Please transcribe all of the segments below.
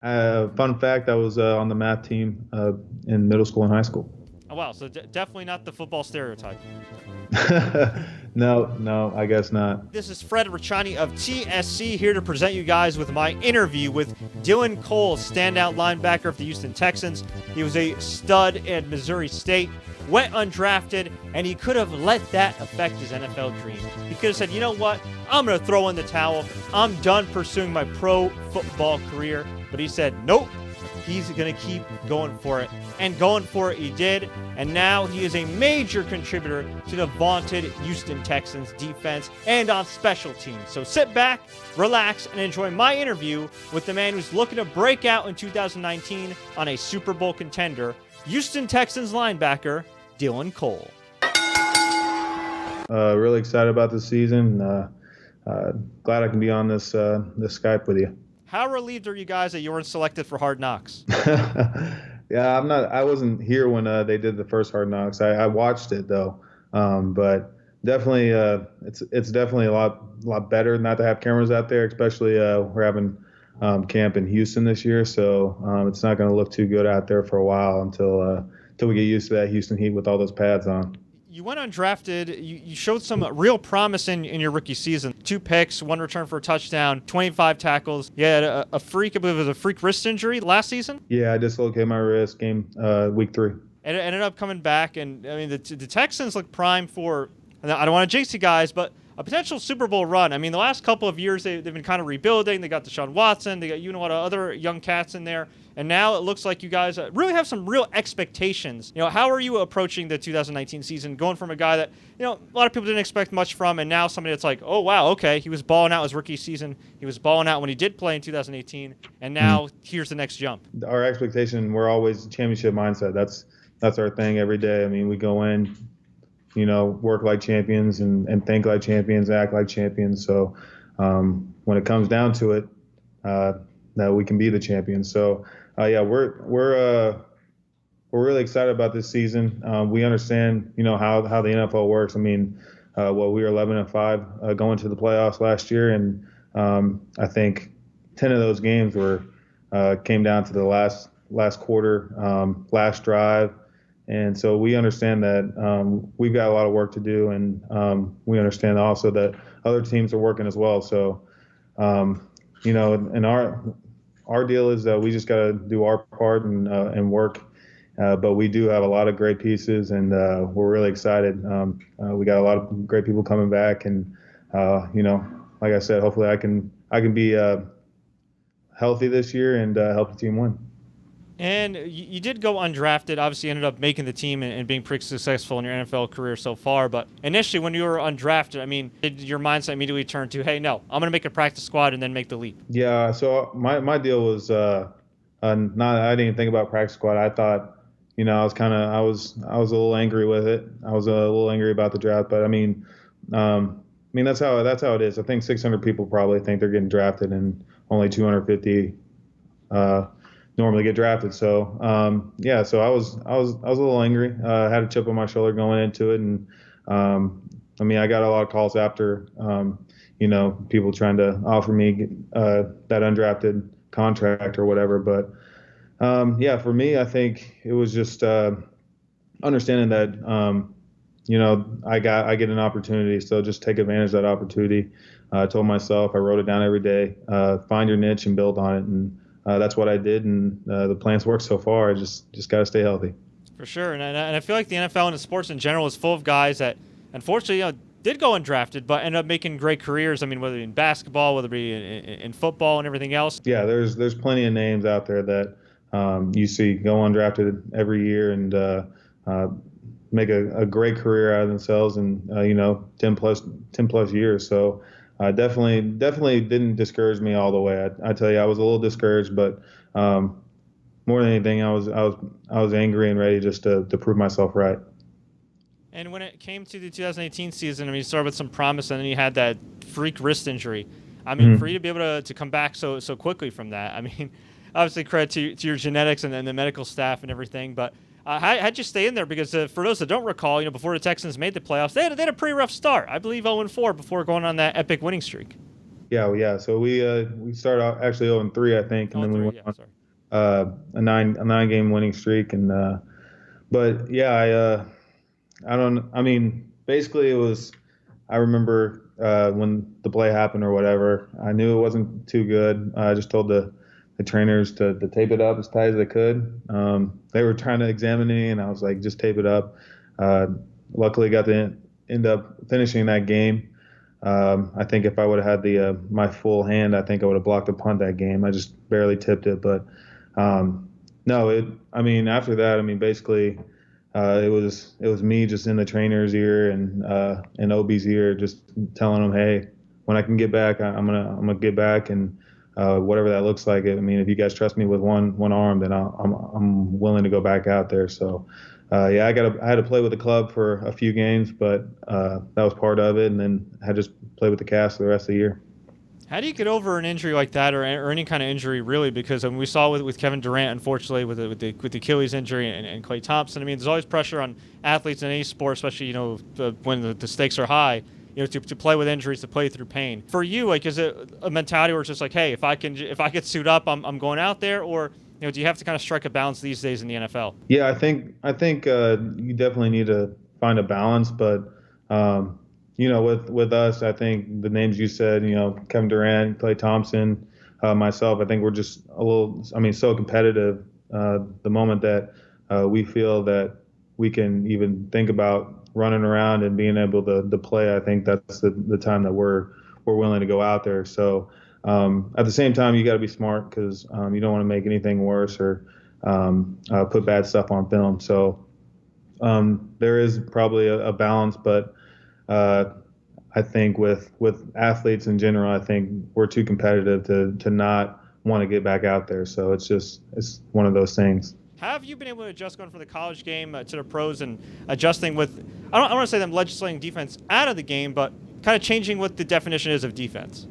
Fun fact: I was on the math team in middle school and high school. Oh, wow. So definitely not the football stereotype. No, no, I guess not. This is Fred Richani of TSC here to present you guys with my interview with Dylan Cole, standout linebacker of the Houston Texans. He was a stud at Missouri State, went undrafted, and he could have let that affect his NFL dream. He could have said, you know what, I'm going to throw in the towel. I'm done pursuing my pro football career. But he said, nope. He's going to keep going for it. And going for it he did. And now he is a major contributor to the vaunted Houston Texans defense and on special teams. So sit back, relax, and enjoy my interview with the man who's looking to break out in 2019 on a Super Bowl contender, Houston Texans linebacker, Dylan Cole. Really excited about this season. Glad I can be on this Skype with you. How relieved are you guys that you weren't selected for Hard Knocks? Yeah, I'm not. I wasn't here when they did the first Hard Knocks. I watched it though, but definitely, it's definitely a lot better not to have cameras out there. Especially we're having camp in Houston this year, so it's not going to look too good out there for a while until we get used to that Houston heat with all those pads on. You went undrafted. You showed some real promise in your rookie season. 2 picks, 1 return for a touchdown, 25 tackles. You had a freak, I believe it was a freak wrist injury last season. Yeah, I dislocated my wrist week 3. And it ended up coming back. And I mean, the Texans look prime for, I don't want to jinx you guys, but a potential Super Bowl run. I mean, the last couple of years, they've been kind of rebuilding. They got Deshaun Watson. They got a lot of other young cats in there. And now it looks like you guys really have some real expectations. How are you approaching the 2019 season, going from a guy that, a lot of people didn't expect much from, and now somebody that's like, oh, wow, okay, he was balling out his rookie season. He was balling out when he did play in 2018, and now here's the next jump. Our expectation, we're always championship mindset. That's our thing every day. I mean, we go in, work like champions and think like champions, act like champions. So when it comes down to it, that we can be the champions. So yeah, we're really excited about this season. We understand, how the NFL works. I mean, we were 11-5 going to the playoffs last year, and I think 10 of those games came down to the last quarter, last drive. And so we understand that we've got a lot of work to do, and we understand also that other teams are working as well. So, and our deal is that we just got to do our part and work. But we do have a lot of great pieces, and we're really excited. We got a lot of great people coming back, and like I said, hopefully I can be healthy this year and help the team win. And you did go undrafted. Obviously, ended up making the team and being pretty successful in your NFL career so far. But initially, when you were undrafted, I mean, did your mindset immediately turn to, hey, no, I'm going to make a practice squad and then make the leap? Yeah. So my deal was I didn't even think about practice squad. I thought, I was a little angry with it. I was a little angry about the draft. But I mean, that's how it is. I think 600 people probably think they're getting drafted, and only 250. Normally get drafted. So yeah, so I was a little angry. I had a chip on my shoulder going into it, and I got a lot of calls after people trying to offer me that undrafted contract or whatever. But yeah, for me, I think it was just understanding that I get an opportunity, so just take advantage of that opportunity. I told myself, I wrote it down every day, find your niche and build on it, and that's what I did, and the plan's worked so far. I just got to stay healthy. For sure, and I feel like the NFL and the sports in general is full of guys that, unfortunately, did go undrafted, but ended up making great careers. I mean, whether in basketball, whether it be in football and everything else. Yeah, there's plenty of names out there that you see go undrafted every year and make a great career out of themselves in 10 plus years. So. Definitely didn't discourage me all the way. I tell you, I was a little discouraged, but more than anything, I was angry and ready just to prove myself right. And when it came to the 2018 season, I mean, you started with some promise, and then you had that freak wrist injury. I mean, for you to be able to come back so quickly from that, I mean, obviously credit to your genetics and the medical staff and everything, but how'd you stay in there? Because for those that don't recall, before the Texans made the playoffs, they had a pretty rough start. I believe 0-4 before going on that epic winning streak. Yeah. So we started out actually 0-3, I think, and then we 0-3, went yeah, on sorry. a 9 game winning streak, and but yeah, I don't. I mean, basically, it was. I remember when the play happened or whatever. I knew it wasn't too good. I just told the trainers to tape it up as tight as they could. They were trying to examine me, and I was like, just tape it up. Uh, Luckily, got to end up finishing that game. I think if I would have had the my full hand, I think I would have blocked a punt that game. I just barely tipped it, but no, it. I mean, after that, I mean, basically, it was me just in the trainer's ear and OB's ear, just telling them, hey, when I can get back, I'm gonna get back, and whatever that looks like. I mean, if you guys trust me with one arm, then I'm willing to go back out there. So. Yeah, I had to play with the club for a few games, but that was part of it, and then I had to just play with the cast for the rest of the year. How do you get over an injury like that, or any kind of injury, really? Because we saw with Kevin Durant, unfortunately, with the Achilles injury, and Klay Thompson. I mean, there's always pressure on athletes in any sport, especially when the stakes are high. To play with injuries, to play through pain. For you, like, is it a mentality where it's just like, hey, if I get suit up, I'm going out there, or do you have to kind of strike a balance these days in the NFL? Yeah, I think you definitely need to find a balance, but with us, I think the names you said, Kevin Durant, Klay Thompson, myself, I think we're just a little, I mean, so competitive. The moment that we feel that we can even think about running around and being able to play, I think that's the time that we're willing to go out there. So at the same time, you got to be smart because you don't want to make anything worse or put bad stuff on film. So there is probably a balance, but I think with athletes in general, I think we're too competitive to not want to get back out there. So it's one of those things. How have you been able to adjust going from the college game to the pros and adjusting with, I don't want to say them legislating defense out of the game, but kind of changing what the definition is of defense?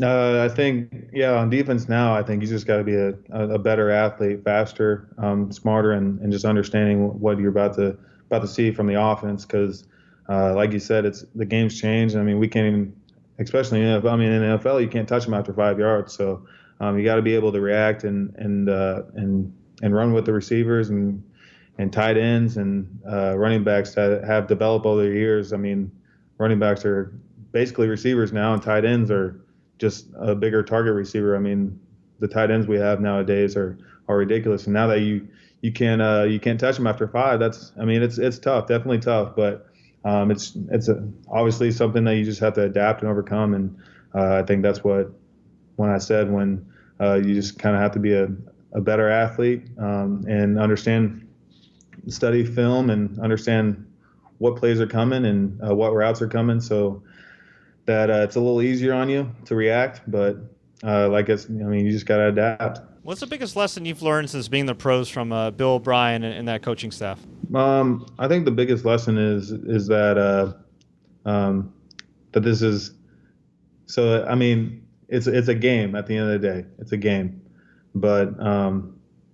I think, on defense now, I think you just got to be a better athlete, faster, smarter, and just understanding what you're about to see from the offense. Because, like you said, the game's changed. I mean, we can't even, especially in the NFL, you can't touch them after 5 yards. So you got to be able to react and run with the receivers and tight ends and running backs that have developed over the years. I mean, running backs are basically receivers now, and tight ends are just a bigger target receiver. I mean, the tight ends we have nowadays are ridiculous. And now that you can't touch them after 5, it's tough, definitely tough. But it's obviously something that you just have to adapt and overcome. And I think that's when you just kind of have to be a better athlete and study film and understand what plays are coming and what routes are coming. So that it's a little easier on you to react, but you just got to adapt. What's the biggest lesson you've learned since being the pros from Bill O'Brien and that coaching staff? I think the biggest lesson is that that this is so. I mean, it's a game at the end of the day. It's a game, but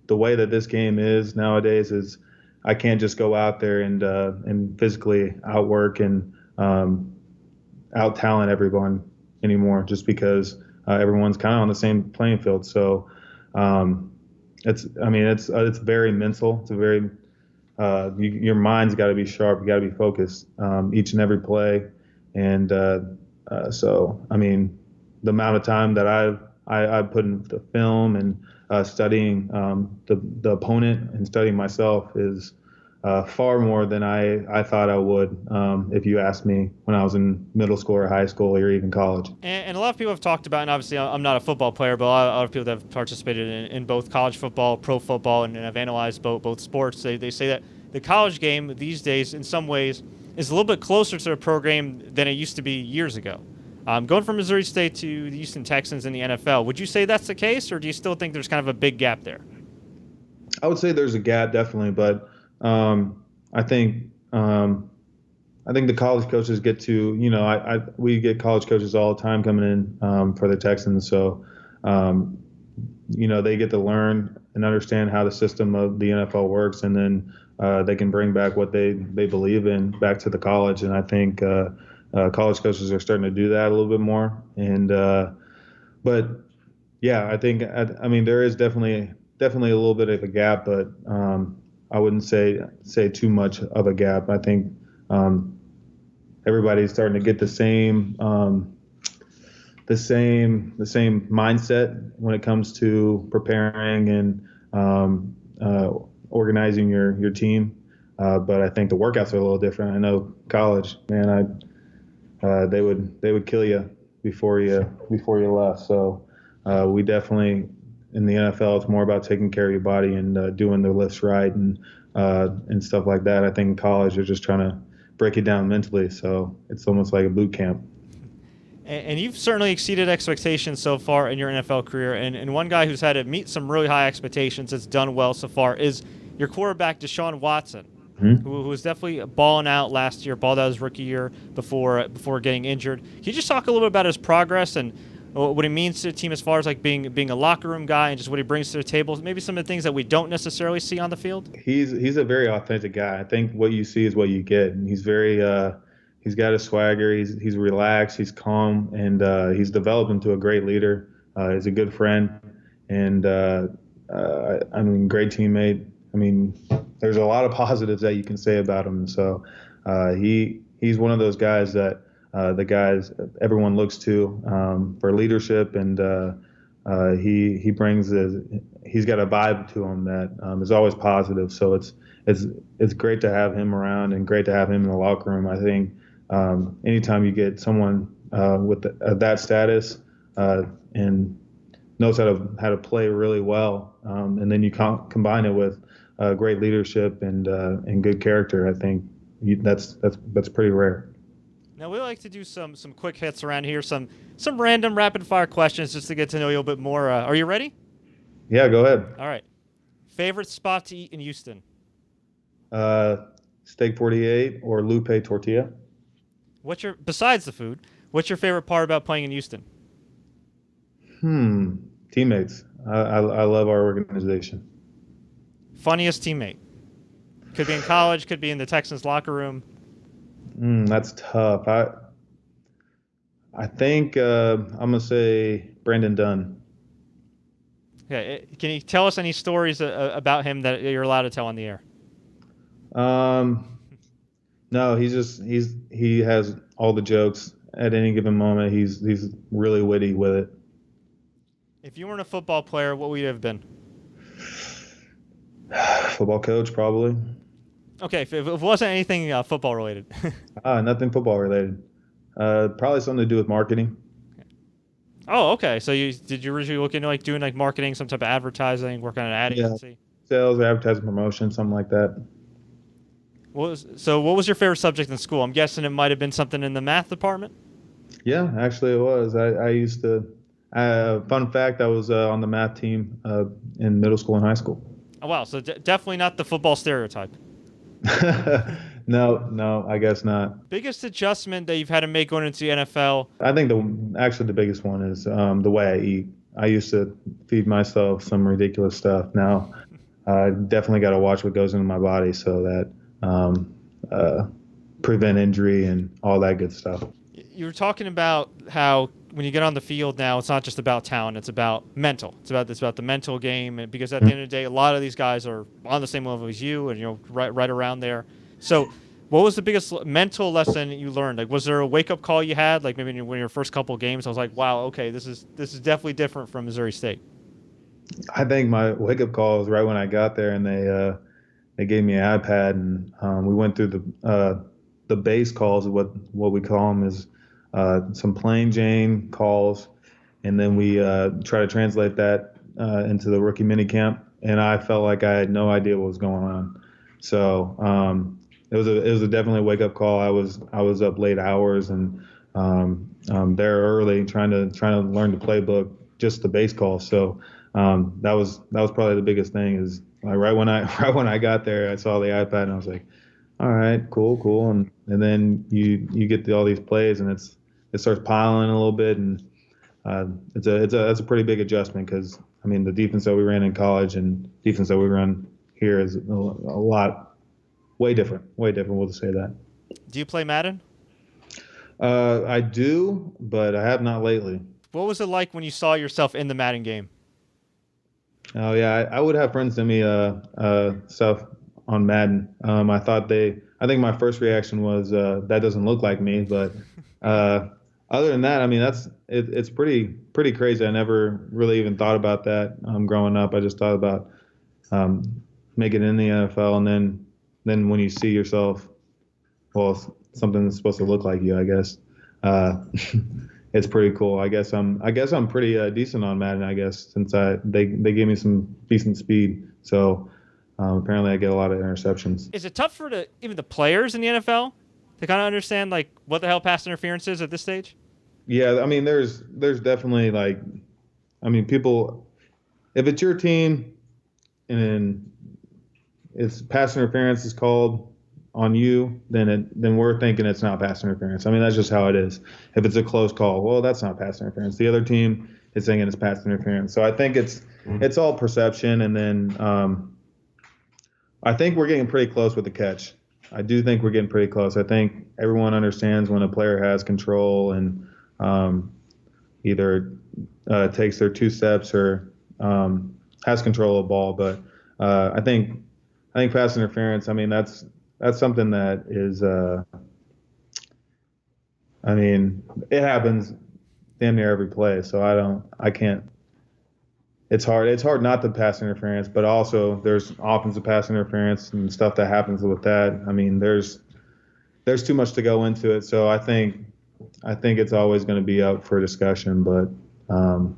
the way that this game is nowadays is I can't just go out there and physically outwork and out talent everyone anymore just because everyone's kind of on the same playing field. So it's very mental. It's a very your mind's got to be sharp. You got to be focused each and every play. And so I mean, the amount of time that I've put into film and studying the opponent and studying myself is far more than I thought I would if you asked me when I was in middle school or high school or even college. And a lot of people have talked about, and obviously I'm not a football player, but a lot of people that have participated in both college football, pro football, and have analyzed both sports, they say that the college game these days in some ways is a little bit closer to the pro game than it used to be years ago. Going from Missouri State to the Houston Texans in the NFL, would you say that's the case, or do you still think there's kind of a big gap there? I would say there's a gap, definitely, but I think the college coaches get to, we get college coaches all the time coming in for the Texans. So, they get to learn and understand how the system of the NFL works, and then they can bring back what they believe in back to the college. And I think college coaches are starting to do that a little bit more. And but yeah, I mean there is definitely a little bit of a gap, but I wouldn't say too much of a gap. I think everybody's starting to get the same mindset when it comes to preparing and organizing your team. But I think the workouts are a little different. I know college, man, they would kill you before you left. So we definitely in the NFL, it's more about taking care of your body and doing the lifts right and stuff like that. I think in college, you're just trying to break it down mentally. So it's almost like a boot camp. And you've certainly exceeded expectations so far in your NFL career. And one guy who's had to meet some really high expectations that's done well so far is your quarterback, Deshaun Watson, who was definitely balling out last year, balled out his rookie year before getting injured. Can you just talk a little bit about his progress and what he means to the team as far as like being a locker room guy and just what he brings to the table? Maybe some of the things that we don't necessarily see on the field? He's a very authentic guy. I think what you see is what you get. And he's very he's got a swagger. He's relaxed. He's calm, and he's developed into a great leader. He's a good friend, and I mean, great teammate. I mean, there's a lot of positives that you can say about him. So he's one of those guys that the guys everyone looks to for leadership, and he brings he's got a vibe to him that is always positive. So it's great to have him around and great to have him in the locker room. I think anytime you get someone with that status and knows how to play really well, and then you combine it with great leadership and good character, I think that's pretty rare. Now we like to do some quick hits around here, some random rapid fire questions just to get to know you a little bit more. Are you ready? Yeah, go ahead. All right. Favorite spot to eat in Houston? Steak 48 or Lupe tortilla. Besides the food, what's your favorite part about playing in Houston? Teammates. I love our organization. Funniest teammate? Could be in college, could be in the Texans locker room. That's tough. I think I'm gonna say Brandon Dunn. Okay, can you tell us any stories about him that you're allowed to tell on the air? No, he has all the jokes at any given moment. He's really witty with it. If you weren't a football player, what would you have been? Football coach, probably. Okay, if it wasn't anything football related. Nothing football related. Probably something to do with marketing. Oh, okay. So did you originally look into like doing like marketing, some type of advertising, work on an ad agency? Sales, advertising, promotion, something like that. What was your favorite subject in school? I'm guessing it might have been something in the math department. Yeah, actually it was. I used to. Fun fact: I was on the math team in middle school and high school. Oh wow! So definitely not the football stereotype. No, I guess not. Biggest adjustment that you've had to make going into the NFL? I think the biggest one is the way I eat. I used to feed myself some ridiculous stuff. Now I definitely got to watch what goes into my body so that prevent injury and all that good stuff. You were talking about how when you get on the field now, it's not just about talent; it's about mental. It's about the mental game, and because at the end of the day, a lot of these guys are on the same level as you, and right around there. So, what was the biggest mental lesson you learned? Like, was there a wake up call you had? Like maybe when your first couple games, I was like, wow, okay, this is definitely different from Missouri State. I think my wake up call was right when I got there, and they gave me an iPad, and we went through the base calls. What we call them is some plain Jane calls, and then we try to translate that into the rookie minicamp. And I felt like I had no idea what was going on. So it was a definitely a wake up call. I was up late hours and there early trying to learn the playbook, just the base call. So that was probably the biggest thing is like right when I got there, I saw the iPad and I was like, all right, cool. And then you get all these plays and it starts piling a little bit, and that's a pretty big adjustment because I mean the defense that we ran in college and defense that we run here is a lot way different. We'll just say that. Do you play Madden? I do, but I have not lately. What was it like when you saw yourself in the Madden game? Oh yeah, I would have friends send me stuff on Madden. I think my first reaction was that doesn't look like me, but other than that, I mean it's pretty crazy. I never really even thought about that growing up. I just thought about making it in the NFL, and then when you see yourself, well, something that's supposed to look like you, I guess. It's pretty cool. I guess I'm pretty decent on Madden. I guess since they gave me some decent speed, so apparently I get a lot of interceptions. Is it tough for even the players in the NFL to kind of understand like what the hell pass interference is at this stage? Yeah, I mean there's definitely people, if it's your team and it's pass interference is called on you, then we're thinking it's not pass interference. I mean, that's just how it is. If it's a close call, well, that's not pass interference. The other team is thinking it's pass interference. So I think it's all perception, and then I think we're getting pretty close with the catch. I do think we're getting pretty close. I think everyone understands when a player has control and either takes their 2 steps or has control of the ball. But I think pass interference, I mean, that's something that is, I mean, it happens damn near every play. So I can't. It's hard not to pass interference, but also there's offensive pass interference and stuff that happens with that. I mean, there's too much to go into it. So I think it's always going to be up for discussion, but I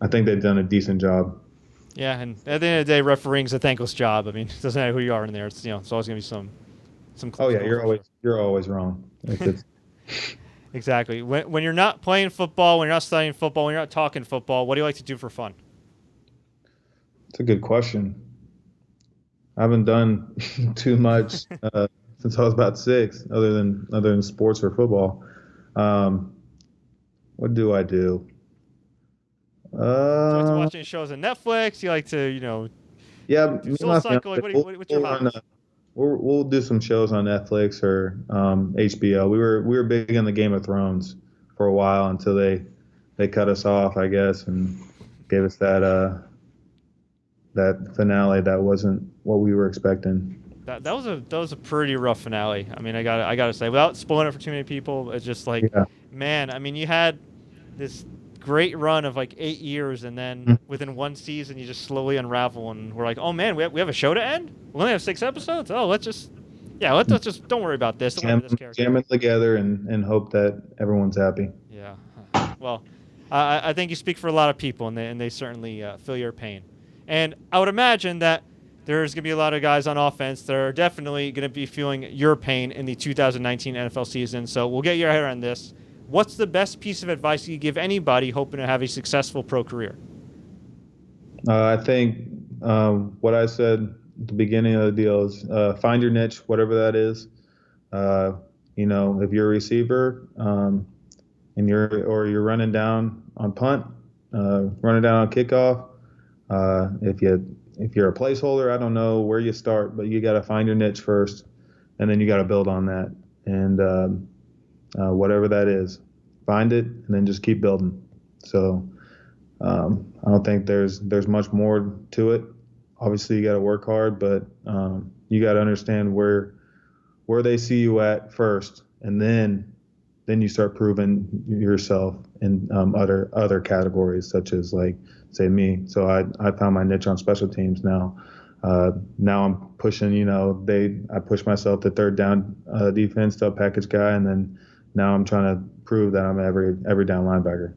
think they've done a decent job. Yeah, and at the end of the day, refereeing's a thankless job. I mean, it doesn't matter who you are in there. It's it's always going to be some. Oh yeah, you're always wrong. Exactly. When you're not playing football, when you're not studying football, when you're not talking football, what do you like to do for fun? It's a good question. I haven't done too much since I was about 6, other than sports or football. What do I do? You like to watch any shows on Netflix? You like to, yeah, do Soul Cycle? Like, what's your hobby? We'll do some shows on Netflix or HBO. We were big in the Game of Thrones for a while until they cut us off, I guess, and gave us that finale that wasn't what we were expecting. That was a pretty rough finale. I mean, I gotta say, without spoiling it for too many people, it's just like, man. I mean, you had this great run of like 8 years, and then within one season, you just slowly unravel, and we're like, oh man, we have a show to end. We only have 6 episodes. Oh, let's just don't worry about this. Jam it together and hope that everyone's happy. Yeah. Well, I think you speak for a lot of people, and they certainly feel your pain. And I would imagine that there's going to be a lot of guys on offense that are definitely going to be feeling your pain in the 2019 NFL season. So we'll get your head around this. What's the best piece of advice you give anybody hoping to have a successful pro career? I think what I said at the beginning of the deal is find your niche, whatever that is. If you're a receiver and you're running down on punt, running down on kickoff, if you're a placeholder, I don't know where you start, but you got to find your niche first, and then you got to build on that. And whatever that is, find it, and then just keep building. So I don't think there's much more to it. Obviously, you got to work hard, but you got to understand where they see you at first, and then you start proving yourself in other categories, such as like say me. So I found my niche on special teams now. Now I'm pushing. I push myself to third down defense, to package guy, and then now I'm trying to prove that I'm every down linebacker.